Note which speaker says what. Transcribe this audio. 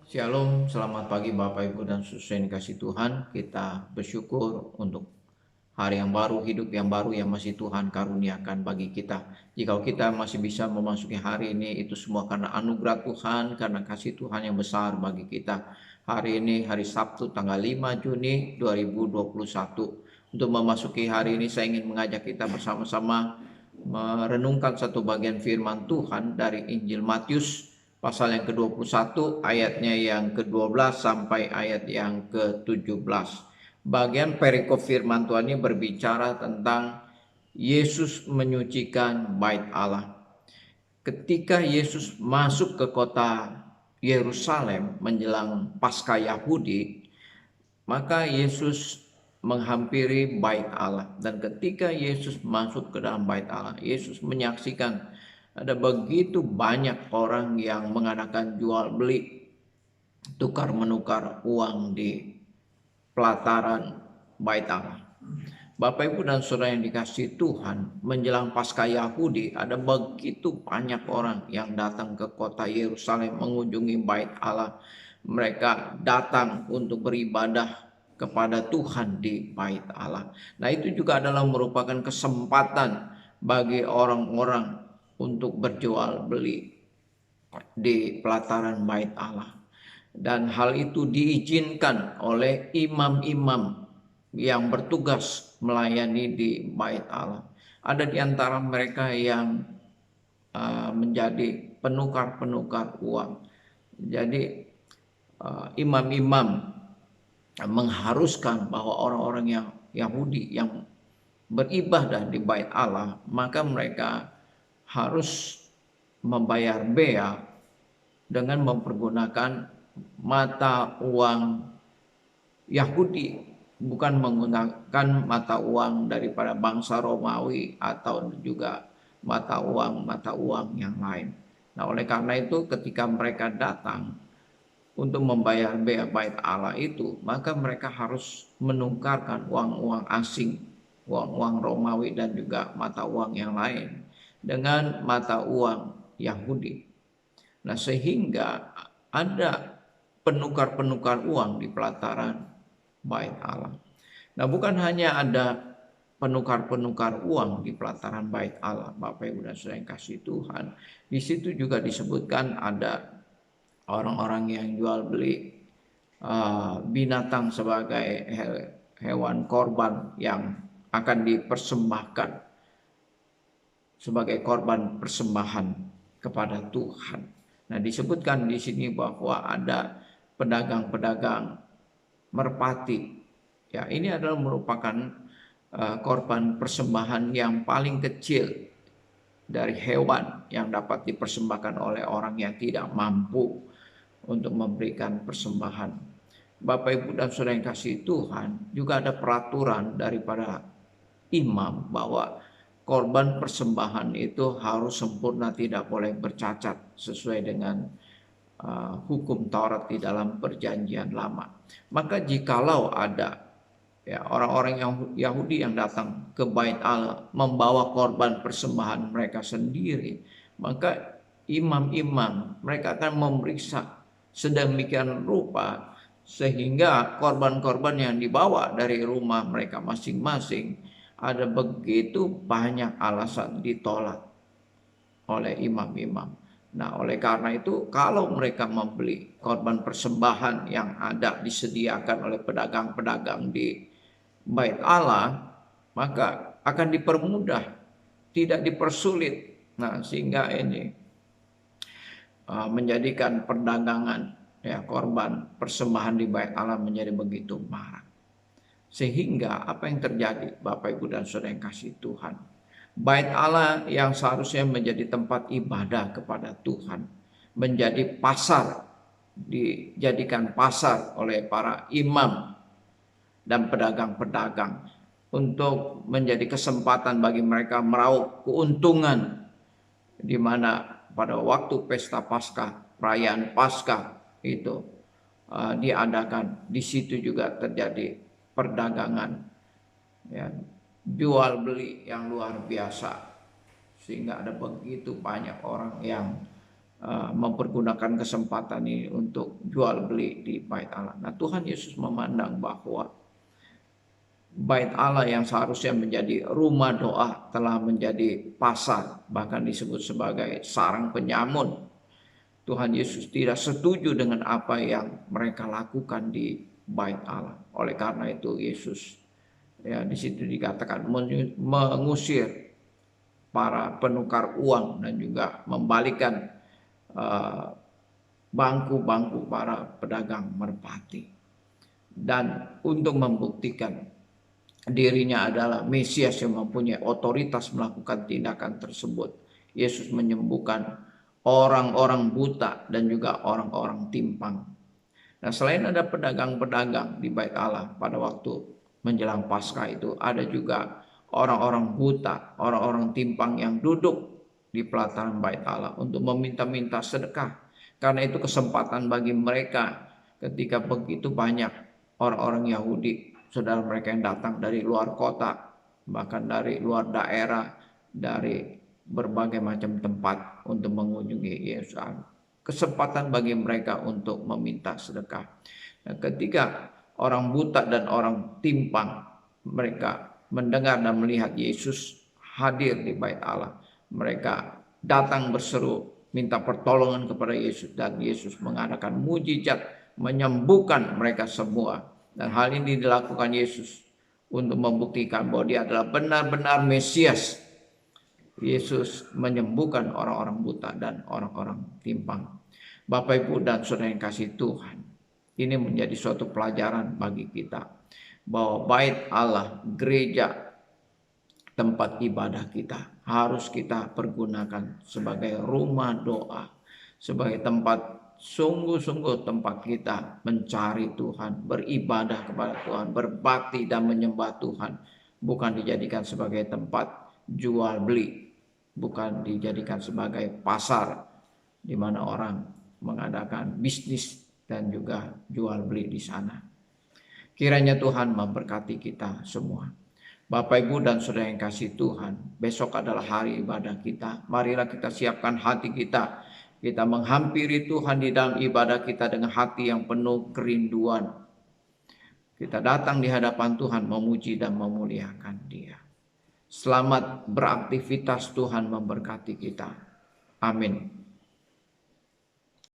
Speaker 1: Shalom, selamat pagi Bapak Ibu dan Saudara yang dikasih Tuhan. Kita bersyukur untuk hari yang baru, hidup yang baru yang masih Tuhan karuniakan bagi kita. Jika kita masih bisa memasuki hari ini, itu semua karena anugerah Tuhan, karena kasih Tuhan yang besar bagi kita. Hari ini hari Sabtu tanggal 5 Juni 2021. Untuk memasuki hari ini saya ingin mengajak kita bersama-sama merenungkan satu bagian firman Tuhan dari Injil Matius pasal yang ke-21 ayatnya yang ke-12 sampai ayat yang ke-17. Bagian perikop firman Tuhan ini berbicara tentang Yesus menyucikan bait Allah. Ketika Yesus masuk ke kota Yerusalem menjelang Paskah Yahudi, maka Yesus menghampiri bait Allah. Dan ketika Yesus masuk ke dalam bait Allah, Yesus menyaksikan ada begitu banyak orang yang mengadakan jual beli, tukar menukar uang di pelataran bait Allah. Bapak Ibu dan Saudara yang dikasihi Tuhan, menjelang Paskah Yahudi ada begitu banyak orang yang datang ke kota Yerusalem mengunjungi bait Allah. Mereka datang untuk beribadah kepada Tuhan di bait Allah. Nah, itu juga adalah merupakan kesempatan bagi orang-orang untuk berjual beli di pelataran bait Allah. Dan hal itu diizinkan oleh imam-imam yang bertugas melayani di bait Allah. Ada di antara mereka yang menjadi penukar-penukar uang. Jadi imam-imam mengharuskan bahwa orang-orang yang Yahudi yang beribadah di bait Allah, maka mereka harus membayar bea dengan mempergunakan mata uang Yahudi, bukan menggunakan mata uang daripada bangsa Romawi atau juga mata uang yang lain. Nah, oleh karena itu ketika mereka datang untuk membayar bea bait Allah itu, maka mereka harus menukarkan uang-uang asing, uang-uang Romawi dan juga mata uang yang lain dengan mata uang Yahudi. Nah, sehingga ada penukar-penukar uang di pelataran bait Allah. Nah, bukan hanya ada penukar-penukar uang di pelataran bait Allah, Bapak Ibu dan Saudara yang kasih Tuhan. Di situ juga disebutkan ada orang-orang yang jual beli binatang sebagai hewan korban yang akan dipersembahkan sebagai korban persembahan kepada Tuhan. Nah, disebutkan di sini bahwa ada pedagang-pedagang merpati. Ya, ini adalah merupakan korban persembahan yang paling kecil dari hewan yang dapat dipersembahkan oleh orang yang tidak mampu untuk memberikan persembahan. Bapak Ibu dan Saudara yang kasih Tuhan, juga ada peraturan daripada imam bahwa korban persembahan itu harus sempurna, tidak boleh bercacat sesuai dengan hukum Taurat di dalam perjanjian lama. Maka jikalau ada orang-orang Yahudi yang datang ke bait Allah membawa korban persembahan mereka sendiri, maka imam-imam mereka akan memeriksa sedemikian rupa sehingga korban-korban yang dibawa dari rumah mereka masing-masing ada begitu banyak alasan ditolak oleh imam-imam. Nah, oleh karena itu kalau mereka membeli korban persembahan yang ada disediakan oleh pedagang-pedagang di bait Allah, maka akan dipermudah, tidak dipersulit. Nah, sehingga ini menjadikan perdagangan korban persembahan di bait Allah menjadi begitu marak. Sehingga apa yang terjadi, Bapak Ibu dan Saudara yang kasih Tuhan, bait Allah yang seharusnya menjadi tempat ibadah kepada Tuhan menjadi pasar, dijadikan pasar oleh para imam dan pedagang-pedagang untuk menjadi kesempatan bagi mereka meraup keuntungan, di mana pada waktu pesta Paskah, perayaan Paskah itu diadakan. Di situ juga terjadi perdagangan, ya, jual beli yang luar biasa, sehingga ada begitu banyak orang yang mempergunakan kesempatan ini untuk jual beli di bait Allah. Nah, Tuhan Yesus memandang bahwa bait Allah yang seharusnya menjadi rumah doa telah menjadi pasar, bahkan disebut sebagai sarang penyamun. Tuhan Yesus tidak setuju dengan apa yang mereka lakukan di bait Allah. Oleh karena itu Yesus, ya di situ dikatakan, mengusir para penukar uang dan juga membalikan bangku-bangku para pedagang merpati. Dan untuk membuktikan dirinya adalah Mesias yang mempunyai otoritas melakukan tindakan tersebut, Yesus menyembuhkan orang-orang buta dan juga orang-orang timpang. Nah, selain ada pedagang-pedagang di bait Allah pada waktu menjelang Paskah itu, ada juga orang-orang buta, orang-orang timpang yang duduk di pelataran bait Allah untuk meminta-minta sedekah. Karena itu kesempatan bagi mereka ketika begitu banyak orang-orang Yahudi, saudara mereka yang datang dari luar kota, bahkan dari luar daerah, dari berbagai macam tempat untuk mengunjungi Yesus. Kesempatan bagi mereka untuk meminta sedekah. Nah, ketika orang buta dan orang timpang mereka mendengar dan melihat Yesus hadir di bait Allah, mereka datang berseru minta pertolongan kepada Yesus, dan Yesus mengadakan mujizat menyembuhkan mereka semua. Dan hal ini dilakukan Yesus untuk membuktikan bahwa dia adalah benar-benar Mesias. Yesus menyembuhkan orang-orang buta dan orang-orang timpang. Bapak, Ibu, dan saudara yang kasih Tuhan, ini menjadi suatu pelajaran bagi kita bahwa bait Allah, gereja, tempat ibadah kita harus kita pergunakan sebagai rumah doa, sebagai tempat sungguh-sungguh tempat kita mencari Tuhan, beribadah kepada Tuhan, berbakti dan menyembah Tuhan, bukan dijadikan sebagai tempat jual beli, bukan dijadikan sebagai pasar di mana orang mengadakan bisnis dan juga jual beli di sana. Kiranya Tuhan memberkati kita semua. Bapak, Ibu, dan saudara yang kasih Tuhan, besok adalah hari ibadah kita. Marilah kita siapkan hati kita. Kita menghampiri Tuhan di dalam ibadah kita dengan hati yang penuh kerinduan. Kita datang di hadapan Tuhan memuji dan memuliakan Dia. Selamat beraktivitas, Tuhan memberkati kita. Amin.